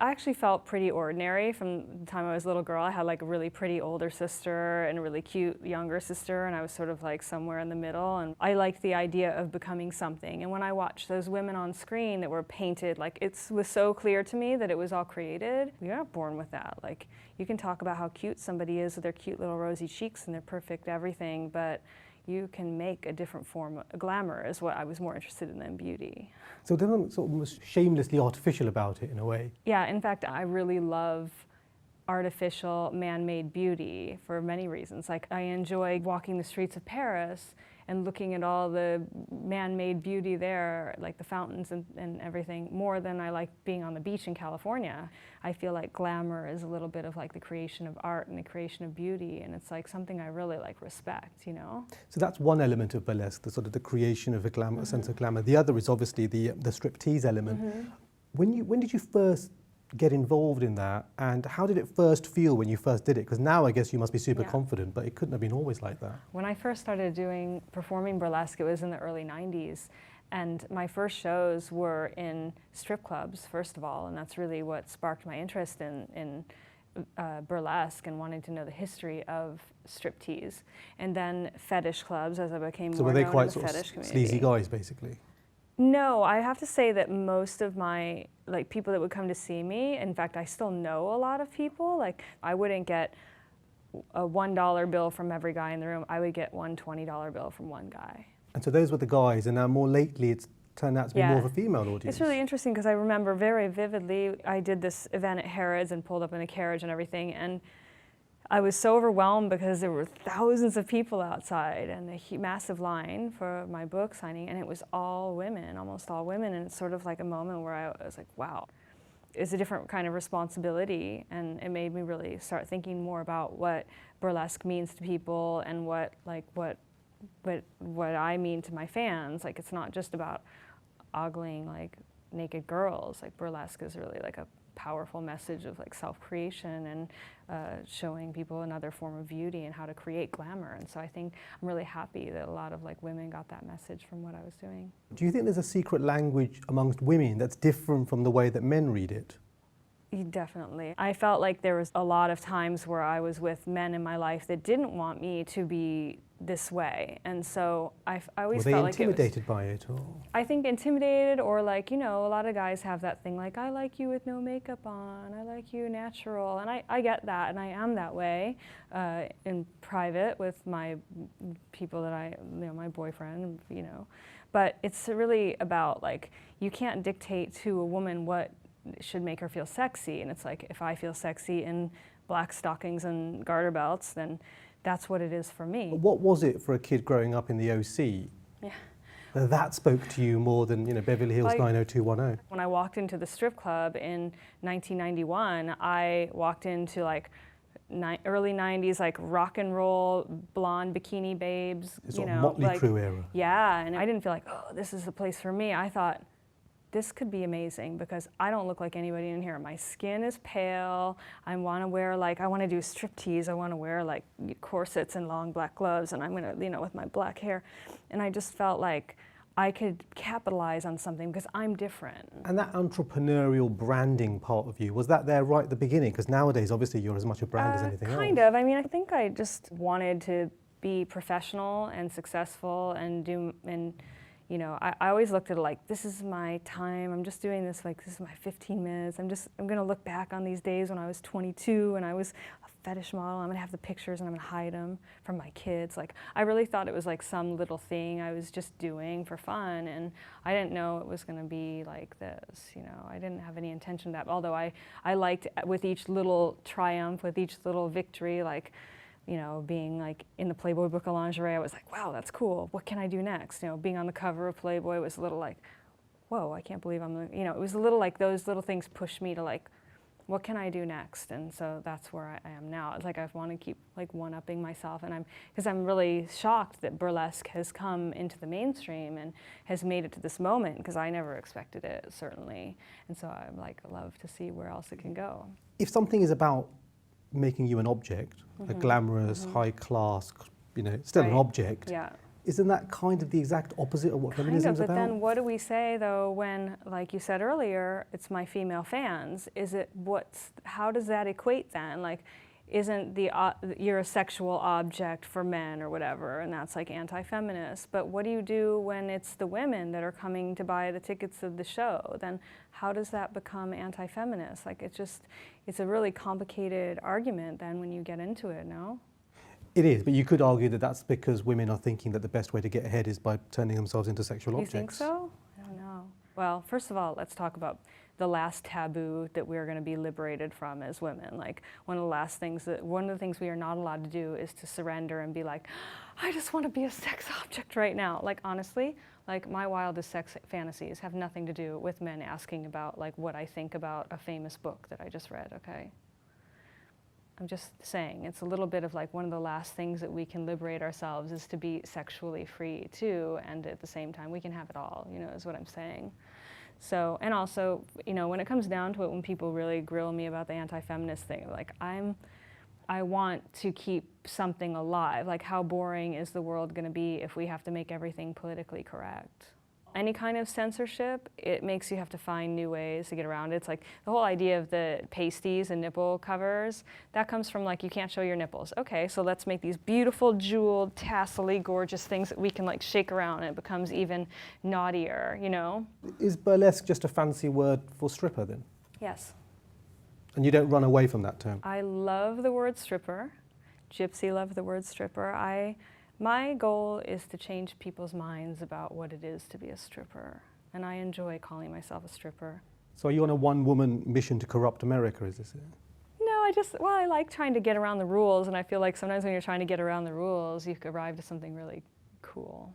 I actually felt pretty ordinary from the time I was a little girl. I had like a really pretty older sister and a really cute younger sister, and I was sort of like somewhere in the middle, and I liked the idea of becoming something. And when I watched those women on screen that were painted, like it was so clear to me that it was all created. You're not born with that. Like you can talk about how cute somebody is with their cute little rosy cheeks and their perfect everything, but you can make a different form of glamour is what I was more interested in than beauty. So they're sort of almost shamelessly artificial about it in a way. Yeah, in fact, I really love artificial man-made beauty for many reasons. Like I enjoy walking the streets of Paris and looking at all the man-made beauty there, like the fountains and everything, more than I like being on the beach in California. I feel like glamour is a little bit of like the creation of art and the creation of beauty, and it's like something I really like respect, you know? So that's one element of burlesque, the sort of the creation of a glamour, sense of glamour. The other is obviously the striptease element. When did you first get involved in that, and how did it first feel when you first did it? Because now I guess you must be super confident, but it couldn't have been always like that. When I first started performing burlesque, it was in the early 90s, and my first shows were in strip clubs, first of all, and that's really what sparked my interest in burlesque and wanting to know the history of striptease. And then fetish clubs, as I became more known in the fetish community. So were they quite sort of sleazy guys, basically? No, I have to say that most of my, like, people that would come to see me, in fact, I still know a lot of people. Like, I wouldn't get a $1 bill from every guy in the room. I would get one $20 bill from one guy. And so those were the guys, and now more lately it's turned out to be more of a female audience. It's really interesting because I remember very vividly, I did this event at Harrods and pulled up in a carriage and everything, and I was so overwhelmed because there were thousands of people outside and a massive line for my book signing, and it was all women, almost all women, and it's sort of like a moment where I was like, wow. It's a different kind of responsibility, and it made me really start thinking more about what burlesque means to people and what I mean to my fans. Like, it's not just about ogling like naked girls. Like, burlesque is really like a powerful message of like self-creation and showing people another form of beauty and how to create glamour. And so I think I'm really happy that a lot of like women got that message from what I was doing. Do you think there's a secret language amongst women that's different from the way that men read it? Definitely. I felt like there was a lot of times where I was with men in my life that didn't want me to be this way, and so I always felt like intimidated by it, or? I think intimidated, or like, you know, a lot of guys have that thing like, I like you with no makeup on, I like you natural, and I get that, and I am that way in private with my people that my boyfriend, you know, but it's really about like, you can't dictate to a woman what should make her feel sexy, and it's like, if I feel sexy in black stockings and garter belts, then that's what it is for me. What was it for a kid growing up in the OC? Yeah. That spoke to you more than, you know, Beverly Hills 90210? When I walked into the strip club in 1991, I walked into like early 90s, like rock and roll, blonde bikini babes. It's sort of Motley Crue era. Yeah, and I didn't feel like, oh, this is the place for me. I thought, this could be amazing because I don't look like anybody in here. My skin is pale. I want to wear I want to do striptease. I want to wear like corsets and long black gloves, and I'm going to, you know, with my black hair. And I just felt like I could capitalize on something because I'm different. And that entrepreneurial branding part of you, was that there right at the beginning? Because nowadays, obviously, you're as much a brand as anything else. Kind of. I mean, I think I just wanted to be professional and successful and you know, I always looked at it like, this is my time, I'm just doing this, like, this is my 15 minutes, I'm gonna look back on these days when I was 22 and I was a fetish model, I'm gonna have the pictures and I'm gonna hide them from my kids. Like, I really thought it was like some little thing I was just doing for fun, and I didn't know it was gonna be like this, you know. I didn't have any intention of that, although I liked with each little triumph, with each little victory, like, you know, being like in the Playboy book of lingerie, I was like, wow, that's cool. What can I do next? You know, being on the cover of Playboy was a little like, whoa, I can't believe you know, it was a little like those little things pushed me to like, what can I do next? And so that's where I am now. It's like I want to keep like one-upping myself, and because I'm really shocked that burlesque has come into the mainstream and has made it to this moment, because I never expected it, certainly. And so I'm like, love to see where else it can go. If something is about making you an object, a glamorous, high class, you know, still an object. Yeah. Isn't that kind of the exact opposite of what feminism's But about? then what do we say though when, like you said earlier, it's my female fans? How does that equate then? Like, isn't you're a sexual object for men or whatever, and that's like anti-feminist. But what do you do when it's the women that are coming to buy the tickets of the show? Then how does that become anti-feminist? Like, it's a really complicated argument then when you get into it, no? It is, but you could argue that that's because women are thinking that the best way to get ahead is by turning themselves into sexual objects. You think so? I don't know. Well, first of all, let's talk about the last taboo that we're going to be liberated from as women. Like, one of the things we are not allowed to do is to surrender and be like, I just want to be a sex object right now. Like, honestly, like, my wildest sex fantasies have nothing to do with men asking about like what I think about a famous book that I just read, okay? I'm just saying, it's a little bit of like one of the last things that we can liberate ourselves is to be sexually free too, and at the same time we can have it all, you know, is what I'm saying. So, and also, you know, when it comes down to it, when people really grill me about the anti-feminist thing, like I want to keep something alive. Like, how boring is the world going to be if we have to make everything politically correct? Any kind of censorship, it makes you have to find new ways to get around it. It's like the whole idea of the pasties and nipple covers, that comes from like, you can't show your nipples. Okay, so let's make these beautiful, jeweled, tassel-y, gorgeous things that we can like shake around and it becomes even naughtier, you know? Is burlesque just a fancy word for stripper then? Yes. And you don't run away from that term? I love the word stripper. Gypsy loved the word stripper. My goal is to change people's minds about what it is to be a stripper, and I enjoy calling myself a stripper. So are you on a one-woman mission to corrupt America, is this it? No, I like trying to get around the rules, and I feel like sometimes when you're trying to get around the rules, you arrive to something really cool.